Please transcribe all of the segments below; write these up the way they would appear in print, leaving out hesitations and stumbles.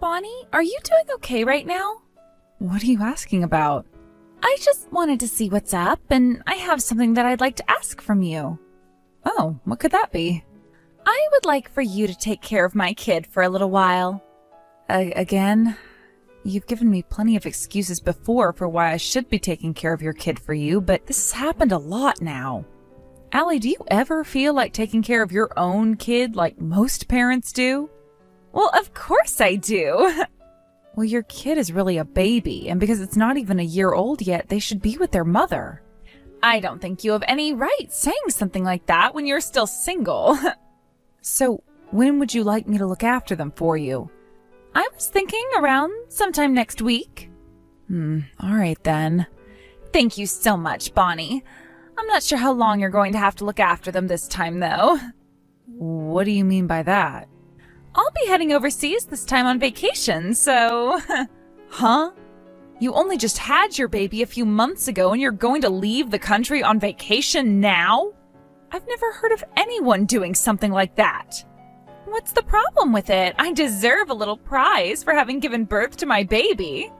Bonnie, are you doing okay right now? What are you asking about? I just wanted to see what's up, and I have something that I'd like to ask from you. Oh, what could that be? I would like for you to take care of my kid for a little while. Again? You've given me plenty of excuses before for why I should be taking care of your kid for you, but this has happened a lot now. Allie, do you ever feel like taking care of your own kid like most parents do? Well, of course I do. Well, your kid is really a baby, and because it's not even a year old yet, they should be with their mother. I don't think you have any right saying something like that when you're still single. So, when would you like me to look after them for you? I was thinking around sometime next week. All right then. Thank you so much, Bonnie. I'm not sure how long you're going to have to look after them this time, though. What do you mean by that? I'll be heading overseas this time on vacation, so... Huh? You only just had your baby a few months ago and you're going to leave the country on vacation now? I've never heard of anyone doing something like that. What's the problem with it? I deserve a little prize for having given birth to my baby.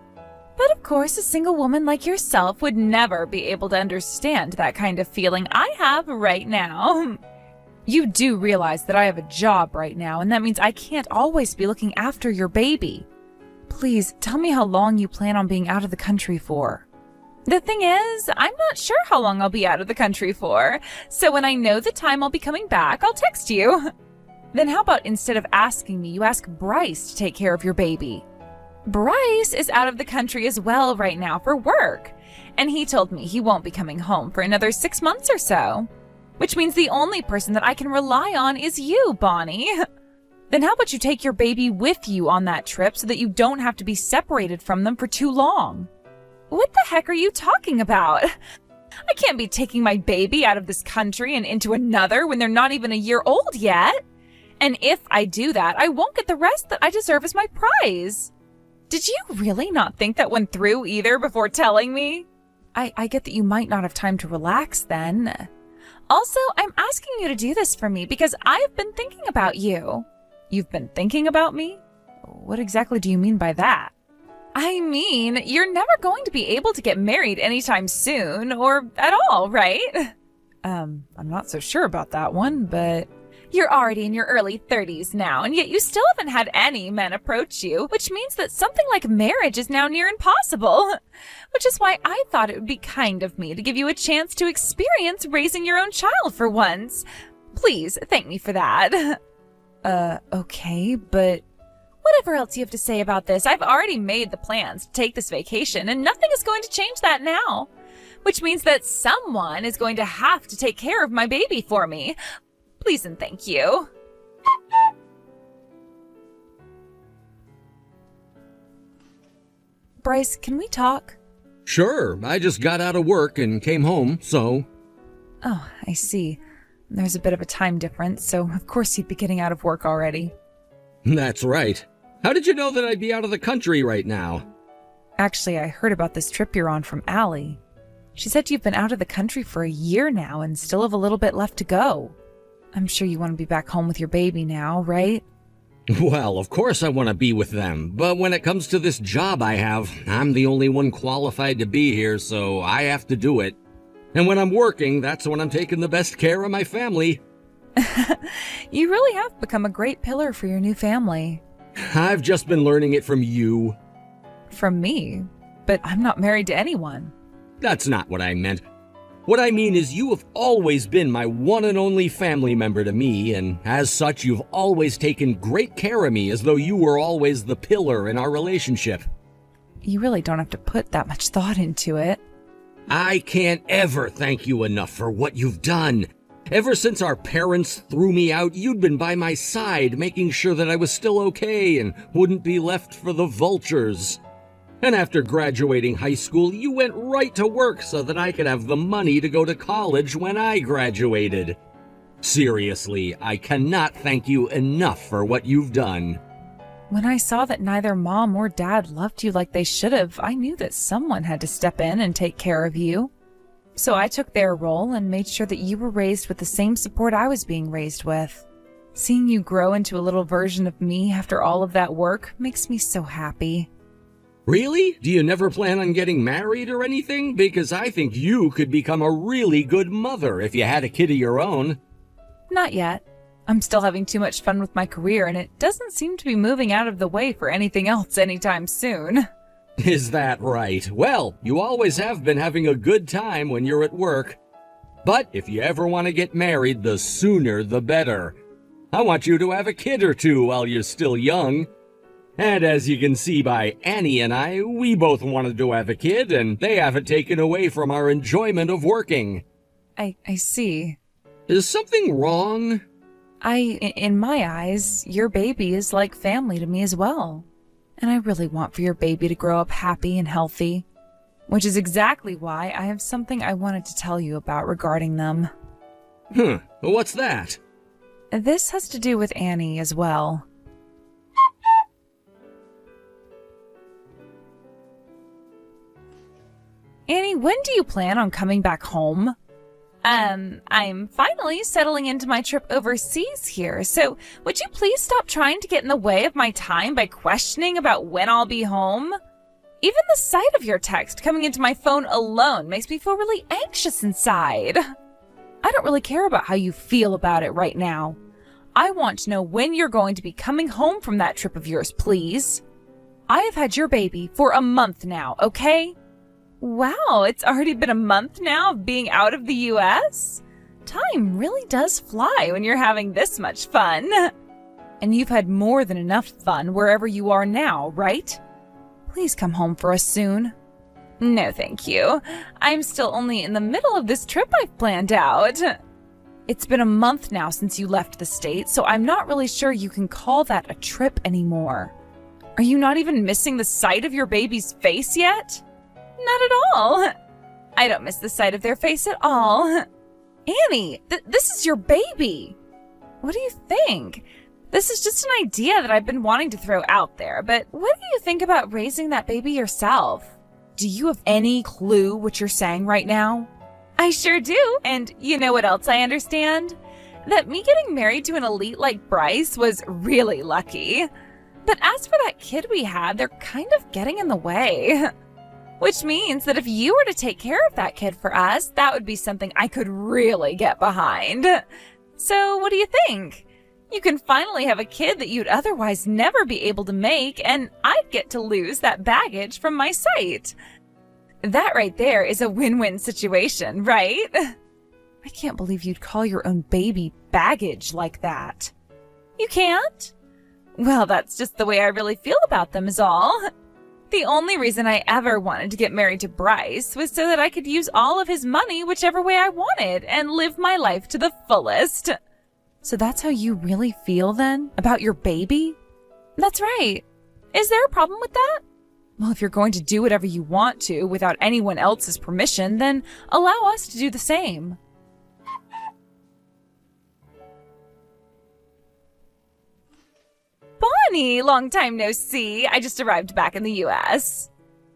But of course, a single woman like yourself would never be able to understand that kind of feeling I have right now. You do realize that I have a job right now, and that means I can't always be looking after your baby. Please, tell me how long you plan on being out of the country for. The thing is, I'm not sure how long I'll be out of the country for, so when I know the time I'll be coming back, I'll text you. Then how about instead of asking me, you ask Bryce to take care of your baby? Bryce is out of the country as well right now for work, and he told me he won't be coming home for another 6 months or so. Which means the only person that I can rely on is you, Bonnie. Then how about you take your baby with you on that trip so that you don't have to be separated from them for too long? What the heck are you talking about? I can't be taking my baby out of this country and into another when they're not even a year old yet. And if I do that, I won't get the rest that I deserve as my prize. Did you really not think that one through either before telling me? I get that you might not have time to relax then. Also, I'm asking you to do this for me because I've been thinking about you. You've been thinking about me? What exactly do you mean by that? I mean, you're never going to be able to get married anytime soon, or at all, right? I'm not so sure about that one, but... You're already in your early 30s now, and yet you still haven't had any men approach you, which means that something like marriage is now near impossible. Which is why I thought it would be kind of me to give you a chance to experience raising your own child for once. Please, thank me for that. Okay, but... Whatever else you have to say about this, I've already made the plans to take this vacation, and nothing is going to change that now. Which means that someone is going to have to take care of my baby for me. Please and thank you. Bryce, can we talk? Sure, I just got out of work and came home, so... Oh, I see. There's a bit of a time difference, so of course you'd be getting out of work already. That's right. How did you know that I'd be out of the country right now? Actually, I heard about this trip you're on from Allie. She said you've been out of the country for a year now and still have a little bit left to go. I'm sure you want to be back home with your baby now, right? Well, of course I want to be with them, but when it comes to this job I have, I'm the only one qualified to be here, so I have to do it. And when I'm working, that's when I'm taking the best care of my family. You really have become a great pillar for your new family. I've just been learning it from you. From me? But I'm not married to anyone. That's not what I meant. What I mean is you have always been my one and only family member to me, and as such you've always taken great care of me as though you were always the pillar in our relationship. You really don't have to put that much thought into it. I can't ever thank you enough for what you've done. Ever since our parents threw me out, you'd been by my side, making sure that I was still okay and wouldn't be left for the vultures. And after graduating high school, you went right to work so that I could have the money to go to college when I graduated. Seriously, I cannot thank you enough for what you've done. When I saw that neither Mom or Dad loved you like they should have, I knew that someone had to step in and take care of you. So I took their role and made sure that you were raised with the same support I was being raised with. Seeing you grow into a little version of me after all of that work makes me so happy. Really? Do you never plan on getting married or anything? Because I think you could become a really good mother if you had a kid of your own. Not yet. I'm still having too much fun with my career, and it doesn't seem to be moving out of the way for anything else anytime soon. Is that right? Well, you always have been having a good time when you're at work. But if you ever want to get married, the sooner the better. I want you to have a kid or two while you're still young. And as you can see by Annie and I, we both wanted to have a kid, and they haven't taken away from our enjoyment of working. I see. Is something wrong? In my eyes, your baby is like family to me as well. And I really want for your baby to grow up happy and healthy, which is exactly why I have something I wanted to tell you about regarding them. What's that? This has to do with Annie as well. Annie, when do you plan on coming back home? I'm finally settling into my trip overseas here, so would you please stop trying to get in the way of my time by questioning about when I'll be home? Even the sight of your text coming into my phone alone makes me feel really anxious inside. I don't really care about how you feel about it right now. I want to know when you're going to be coming home from that trip of yours, please. I have had your baby for a month now, okay? Wow, it's already been a month now of being out of the US? Time really does fly when you're having this much fun. And you've had more than enough fun wherever you are now, right? Please come home for us soon. No, thank you. I'm still only in the middle of this trip I've planned out. It's been a month now since you left the States, so I'm not really sure you can call that a trip anymore. Are you not even missing the sight of your baby's face yet? Not at all. I don't miss the sight of their face at all. Annie, this is your baby. What do you think? This is just an idea that I've been wanting to throw out there, but what do you think about raising that baby yourself? Do you have any clue what you're saying right now? I sure do, and you know what else I understand? That me getting married to an elite like Bryce was really lucky. But as for that kid we had, they're kind of getting in the way. Which means that if you were to take care of that kid for us, that would be something I could really get behind. So what do you think? You can finally have a kid that you'd otherwise never be able to make, and I'd get to lose that baggage from my sight. That right there is a win-win situation, right? I can't believe you'd call your own baby baggage like that. You can't? Well, that's just the way I really feel about them is all. The only reason I ever wanted to get married to Bryce was so that I could use all of his money whichever way I wanted and live my life to the fullest. So that's how you really feel then? About your baby? That's right. Is there a problem with that? Well, if you're going to do whatever you want to without anyone else's permission, then allow us to do the same. Bonnie, long time no see. I just arrived back in the US.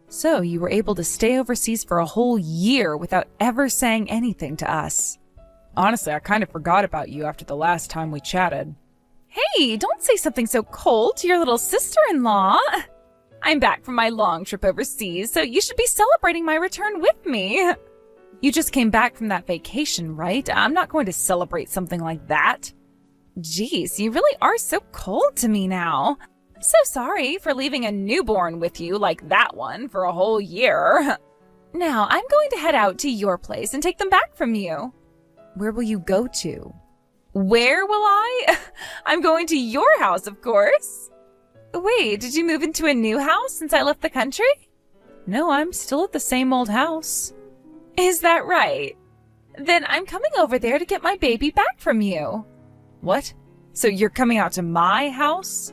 So you were able to stay overseas for a whole year without ever saying anything to us. Honestly, I kind of forgot about you after the last time we chatted. Hey, don't say something so cold to your little sister-in-law. I'm back from my long trip overseas, so you should be celebrating my return with me. You just came back from that vacation, right? I'm not going to celebrate something like that. Geez, you really are so cold to me now. So sorry for leaving a newborn with you like that one for a whole year. Now, I'm going to head out to your place and take them back from you. Where will you go to? Where will I? I'm going to your house, of course. Wait, did you move into a new house since I left the country? No, I'm still at the same old house. Is that right? Then I'm coming over there to get my baby back from you. What? So you're coming out to my house?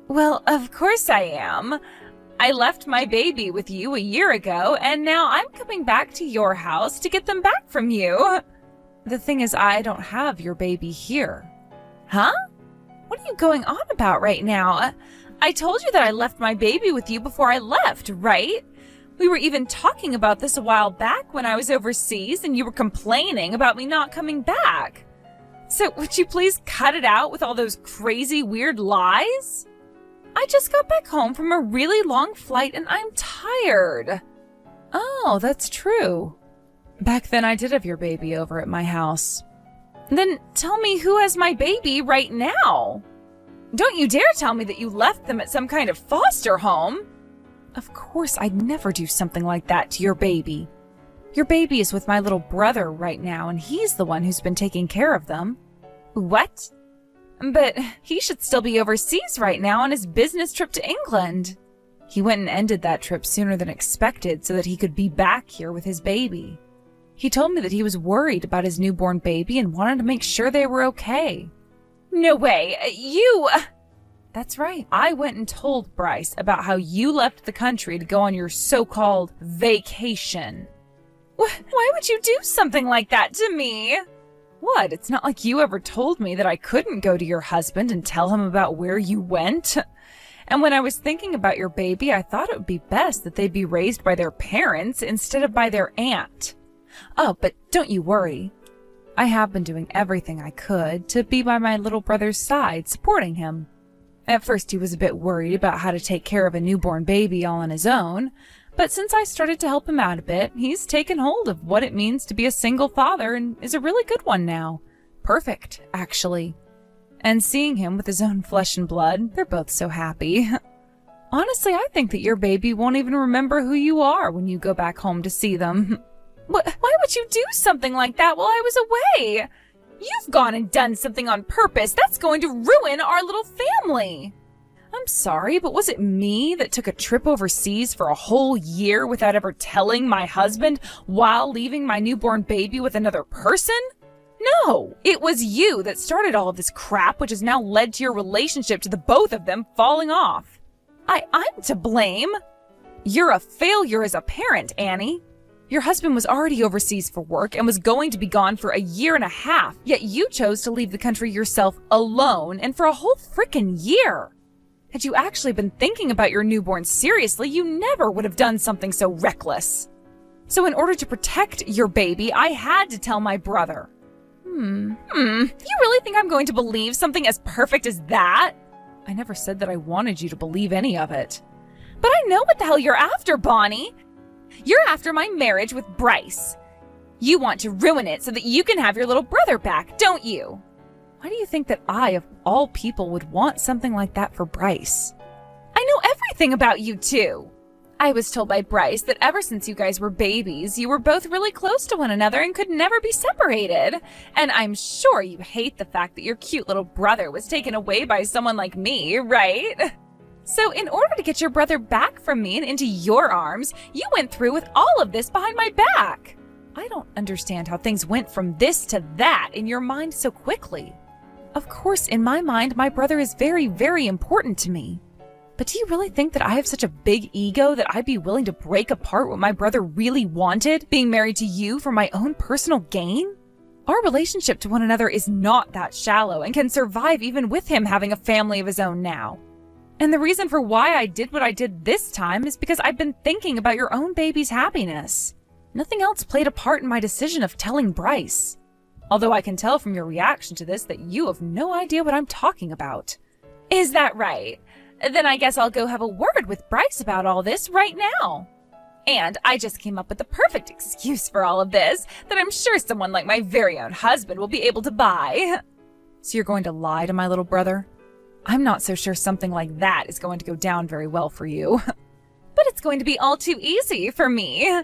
Well, of course I am. I left my baby with you a year ago, and now I'm coming back to your house to get them back from you. The thing is, I don't have your baby here. Huh? What are you going on about right now? I told you that I left my baby with you before I left, right? We were even talking about this a while back when I was overseas and you were complaining about me not coming back. So would you please cut it out with all those crazy weird lies? I just got back home from a really long flight and I'm tired. Oh, that's true. Back then I did have your baby over at my house. Then tell me who has my baby right now. Don't you dare tell me that you left them at some kind of foster home. Of course I'd never do something like that to your baby. Your baby is with my little brother right now, and he's the one who's been taking care of them. What? But he should still be overseas right now on his business trip to England. He went and ended that trip sooner than expected so that he could be back here with his baby. He told me that he was worried about his newborn baby and wanted to make sure they were okay. No way, you... That's right. I went and told Bryce about how you left the country to go on your so-called vacation. Why would you do something like that to me? What? It's not like you ever told me that I couldn't go to your husband and tell him about where you went. And when I was thinking about your baby, I thought it would be best that they be raised by their parents instead of by their aunt. Oh, but don't you worry. I have been doing everything I could to be by my little brother's side, supporting him. At first, he was a bit worried about how to take care of a newborn baby all on his own, but since I started to help him out a bit, he's taken hold of what it means to be a single father and is a really good one now. Perfect, actually. And seeing him with his own flesh and blood, they're both so happy. Honestly, I think that your baby won't even remember who you are when you go back home to see them. Why would you do something like that while I was away? You've gone and done something on purpose. That's going to ruin our little family. I'm sorry, but was it me that took a trip overseas for a whole year without ever telling my husband while leaving my newborn baby with another person? No, it was you that started all of this crap, which has now led to your relationship to the both of them falling off. I'm to blame. You're a failure as a parent, Annie. Your husband was already overseas for work and was going to be gone for a year and a half, yet you chose to leave the country yourself alone and for a whole frickin' year. Had you actually been thinking about your newborn seriously, you never would have done something so reckless. So in order to protect your baby, I had to tell my brother. You really think I'm going to believe something as perfect as that? I never said that I wanted you to believe any of it. But I know what the hell you're after, Bonnie. You're after my marriage with Bryce. You want to ruin it so that you can have your little brother back, don't you? Why do you think that I, of all people, would want something like that for Bryce? I know everything about you two. I was told by Bryce that ever since you guys were babies, you were both really close to one another and could never be separated. And I'm sure you hate the fact that your cute little brother was taken away by someone like me, right? So in order to get your brother back from me and into your arms, you went through with all of this behind my back. I don't understand how things went from this to that in your mind so quickly. Of course, in my mind, my brother is very, very important to me. But do you really think that I have such a big ego that I'd be willing to break apart what my brother really wanted, being married to you for my own personal gain? Our relationship to one another is not that shallow and can survive even with him having a family of his own now. And the reason for why I did what I did this time is because I've been thinking about your own baby's happiness. Nothing else played a part in my decision of telling Bryce. Although I can tell from your reaction to this that you have no idea what I'm talking about. Is that right? Then I guess I'll go have a word with Bryce about all this right now. And I just came up with the perfect excuse for all of this that I'm sure someone like my very own husband will be able to buy. So you're going to lie to my little brother? I'm not so sure something like that is going to go down very well for you. But it's going to be all too easy for me.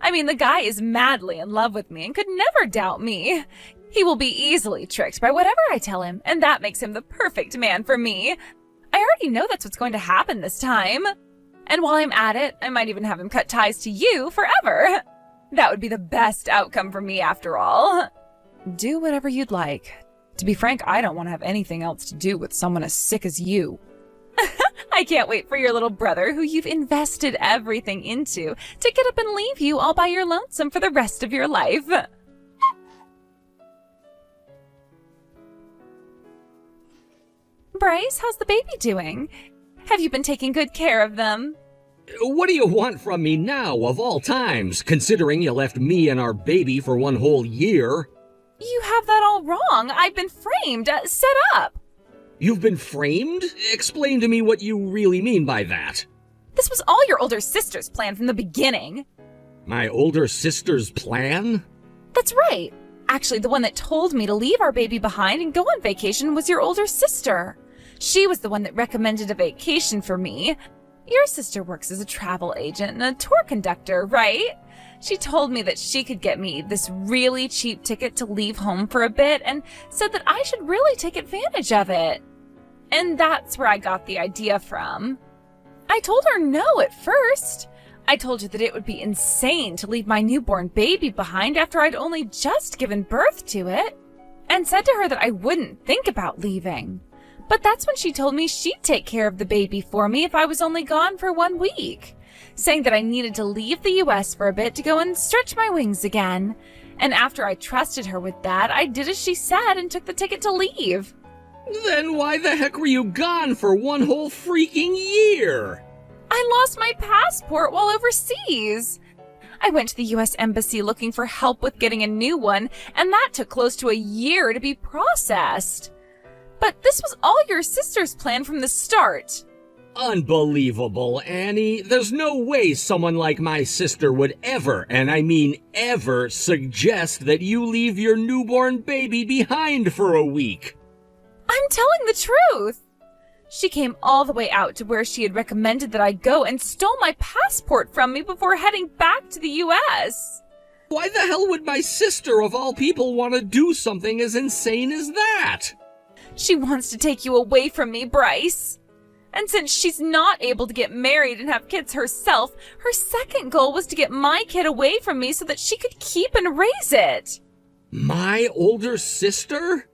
I mean, the guy is madly in love with me and could never doubt me. He will be easily tricked by whatever I tell him, and that makes him the perfect man for me. I already know that's what's going to happen this time. And while I'm at it, I might even have him cut ties to you forever. That would be the best outcome for me after all. Do whatever you'd like. To be frank, I don't want to have anything else to do with someone as sick as you. I can't wait for your little brother, who you've invested everything into, to get up and leave you all by your lonesome for the rest of your life. Bryce, how's the baby doing? Have you been taking good care of them? What do you want from me now, of all times, considering you left me and our baby for one whole year? You have that all wrong. I've been framed, set up. You've been framed? Explain to me what you really mean by that. This was all your older sister's plan from the beginning. My older sister's plan? That's right. Actually, the one that told me to leave our baby behind and go on vacation was your older sister. She was the one that recommended a vacation for me. Your sister works as a travel agent and a tour conductor, right? She told me that she could get me this really cheap ticket to leave home for a bit and said that I should really take advantage of it. And that's where I got the idea from. I told her no at first. I told her that it would be insane to leave my newborn baby behind after I'd only just given birth to it, and said to her that I wouldn't think about leaving. But that's when she told me she'd take care of the baby for me if I was only gone for 1 week, saying that I needed to leave the US for a bit to go and stretch my wings again. And after I trusted her with that, I did as she said and took the ticket to leave. Then why the heck were you gone for 1 whole freaking year? I lost my passport while overseas. I went to the US Embassy looking for help with getting a new one, and that took close to a year to be processed. But this was all your sister's plan from the start. Unbelievable, Annie. There's no way someone like my sister would ever, and I mean ever, suggest that you leave your newborn baby behind for a week. I'm telling the truth. She came all the way out to where she had recommended that I go and stole my passport from me before heading back to the US. Why the hell would my sister, of all people, want to do something as insane as that? She wants to take you away from me, Bryce. And since she's not able to get married and have kids herself, her second goal was to get my kid away from me so that she could keep and raise it. My older sister?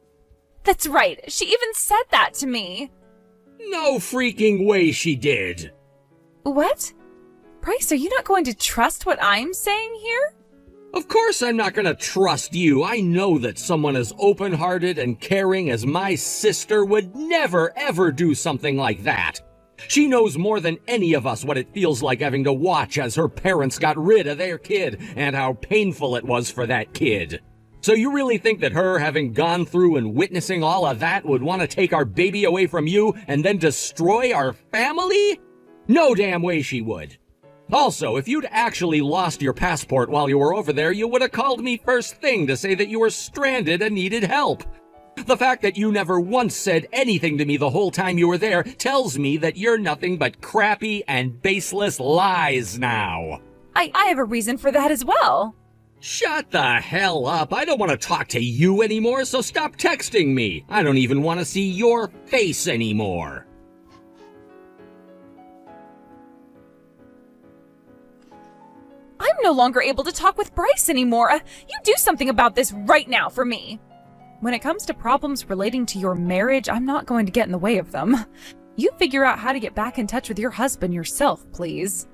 That's right. She even said that to me. No freaking way she did. What? Bryce, are you not going to trust what I'm saying here? Of course I'm not going to trust you. I know that someone as open-hearted and caring as my sister would never, ever do something like that. She knows more than any of us what it feels like having to watch as her parents got rid of their kid and how painful it was for that kid. So you really think that her having gone through and witnessing all of that would want to take our baby away from you and then destroy our family? No damn way she would. Also, if you'd actually lost your passport while you were over there, you would have called me first thing to say that you were stranded and needed help. The fact that you never once said anything to me the whole time you were there tells me that you're nothing but crappy and baseless lies now. I have a reason for that as well. Shut the hell up. I don't want to talk to you anymore, so stop texting me. I don't even want to see your face anymore. I'm no longer able to talk with Bryce anymore. You do something about this right now for me. When it comes to problems relating to your marriage, I'm not going to get in the way of them. You figure out how to get back in touch with your husband yourself, please.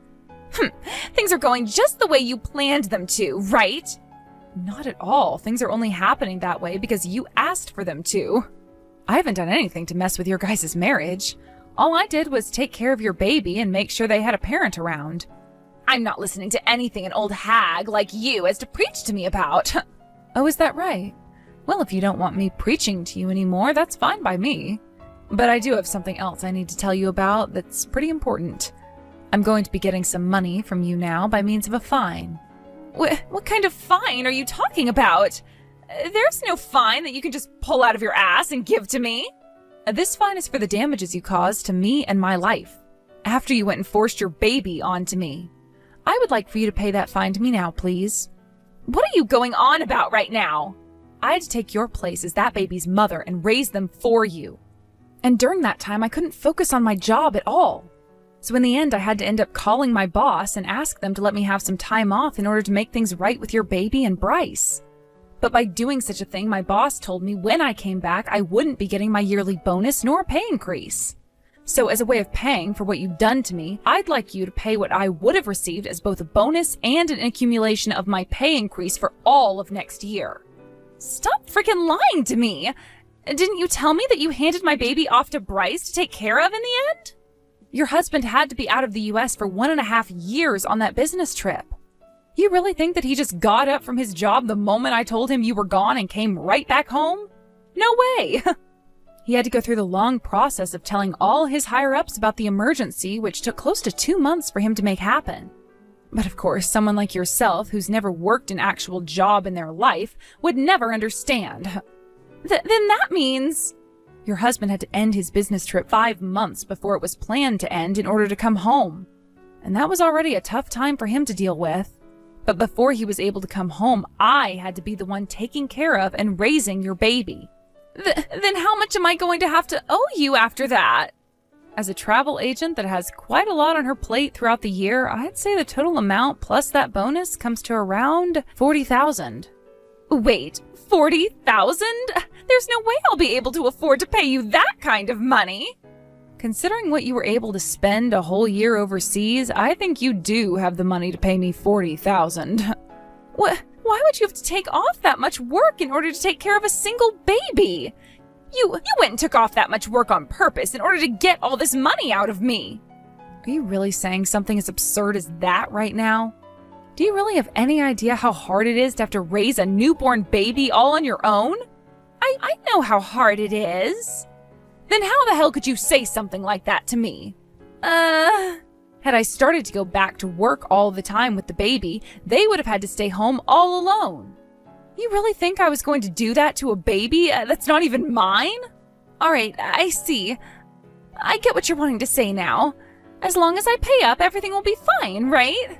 Things are going just the way you planned them to, right? Not at all. Things are only happening that way because you asked for them to. I haven't done anything to mess with your guys' marriage. All I did was take care of your baby and make sure they had a parent around. I'm not listening to anything an old hag like you has to preach to me about. Oh, is that right? Well, if you don't want me preaching to you anymore, that's fine by me. But I do have something else I need to tell you about that's pretty important. I'm going to be getting some money from you now by means of a fine. What kind of fine are you talking about? There's no fine that you can just pull out of your ass and give to me. This fine is for the damages you caused to me and my life after you went and forced your baby onto me. I would like for you to pay that fine to me now, please. What are you going on about right now? I had to take your place as that baby's mother and raise them for you. And during that time, I couldn't focus on my job at all. So in the end, I had to end up calling my boss and ask them to let me have some time off in order to make things right with your baby and Bryce. But by doing such a thing, my boss told me when I came back, I wouldn't be getting my yearly bonus nor a pay increase. So as a way of paying for what you've done to me, I'd like you to pay what I would have received as both a bonus and an accumulation of my pay increase for all of next year. Stop freaking lying to me! Didn't you tell me that you handed my baby off to Bryce to take care of in the end? Your husband had to be out of the US for 1.5 years on that business trip. You really think that he just got up from his job the moment I told him you were gone and came right back home? No way! He had to go through the long process of telling all his higher-ups about the emergency, which took close to 2 months for him to make happen. But of course, someone like yourself, who's never worked an actual job in their life, would never understand. Then that means... Your husband had to end his business trip 5 months before it was planned to end in order to come home. And that was already a tough time for him to deal with. But before he was able to come home, I had to be the one taking care of and raising your baby. Then how much am I going to have to owe you after that? As a travel agent that has quite a lot on her plate throughout the year, I'd say the total amount plus that bonus comes to around $40,000. Wait, $40,000? There's no way I'll be able to afford to pay you that kind of money. Considering what you were able to spend a whole year overseas, I think you do have the money to pay me $40,000. What? Why would you have to take off that much work in order to take care of a single baby? You went and took off that much work on purpose in order to get all this money out of me. Are you really saying something as absurd as that right now? Do you really have any idea how hard it is to have to raise a newborn baby all on your own? I know how hard it is. Then how the hell could you say something like that to me? Had I started to go back to work all the time with the baby, they would have had to stay home all alone. You really think I was going to do that to a baby that's not even mine? All right, I see. I get what you're wanting to say now. As long as I pay up, everything will be fine, right?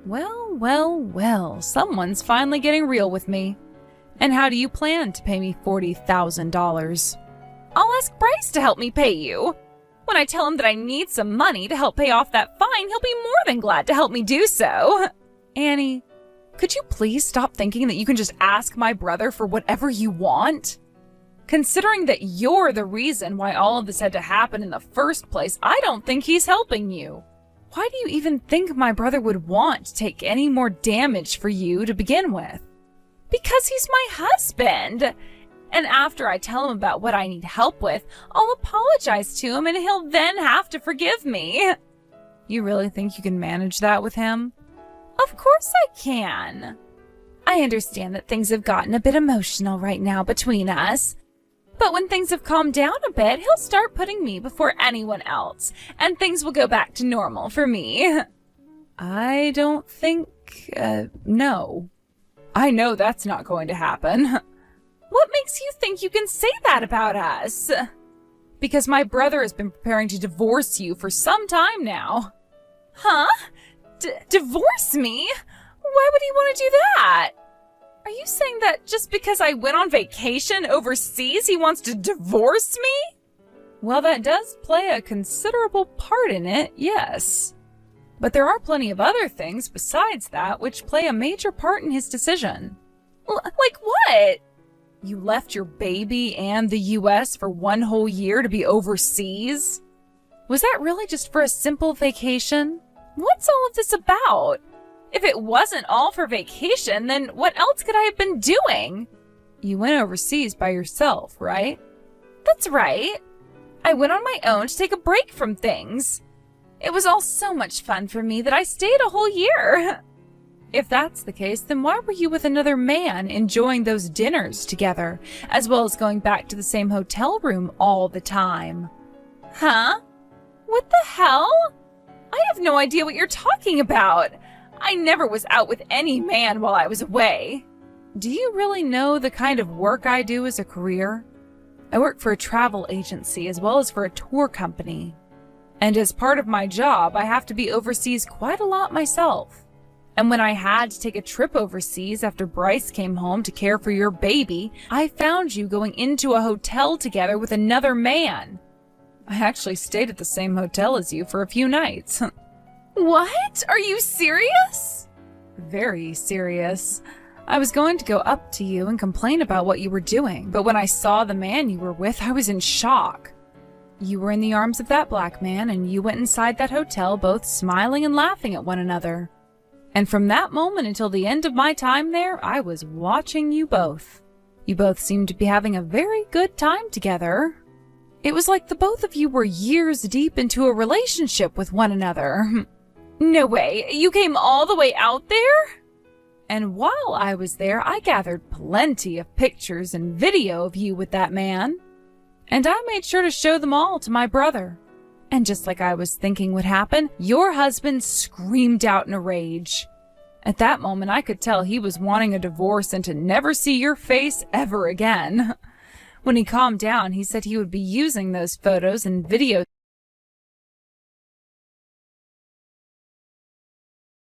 Well, someone's finally getting real with me. And how do you plan to pay me $40,000? I'll ask Bryce to help me pay you. When I tell him that I need some money to help pay off that fine, he'll be more than glad to help me do so. Annie, could you please stop thinking that you can just ask my brother for whatever you want? Considering that you're the reason why all of this had to happen in the first place, I don't think he's helping you. Why do you even think my brother would want to take any more damage for you to begin with? Because he's my husband. And after I tell him about what I need help with, I'll apologize to him and he'll then have to forgive me. You really think you can manage that with him? Of course I can. I understand that things have gotten a bit emotional right now between us. But when things have calmed down a bit, he'll start putting me before anyone else, and things will go back to normal for me. I don't think, no. I know that's not going to happen. What makes you think you can say that about us? Because my brother has been preparing to divorce you for some time now. Huh? Divorce me? Why would he want to do that? Are you saying that just because I went on vacation overseas, he wants to divorce me? Well, that does play a considerable part in it, yes. But there are plenty of other things besides that which play a major part in his decision. Like what? You left your baby and the US for 1 whole year to be overseas? Was that really just for a simple vacation? What's all of this about? If it wasn't all for vacation, then what else could I have been doing? You went overseas by yourself, right? That's right. I went on my own to take a break from things. It was all so much fun for me that I stayed a whole year. If that's the case, then why were you with another man enjoying those dinners together, as well as going back to the same hotel room all the time? Huh? What the hell? I have no idea what you're talking about. I never was out with any man while I was away. Do you really know the kind of work I do as a career? I work for a travel agency as well as for a tour company. And as part of my job, I have to be overseas quite a lot myself. And when I had to take a trip overseas after Bryce came home to care for your baby, I found you going into a hotel together with another man. I actually stayed at the same hotel as you for a few nights. What? Are you serious? Very serious. I was going to go up to you and complain about what you were doing, but when I saw the man you were with, I was in shock. You were in the arms of that black man, and you went inside that hotel both smiling and laughing at one another. And from that moment until the end of my time there, I was watching you both. You both seemed to be having a very good time together. It was like the both of you were years deep into a relationship with one another. No way. You came all the way out there? And while I was there, I gathered plenty of pictures and video of you with that man. And I made sure to show them all to my brother. And just like I was thinking would happen, your husband screamed out in a rage. At that moment, I could tell he was wanting a divorce and to never see your face ever again. When he calmed down, he said he would be using those photos and videos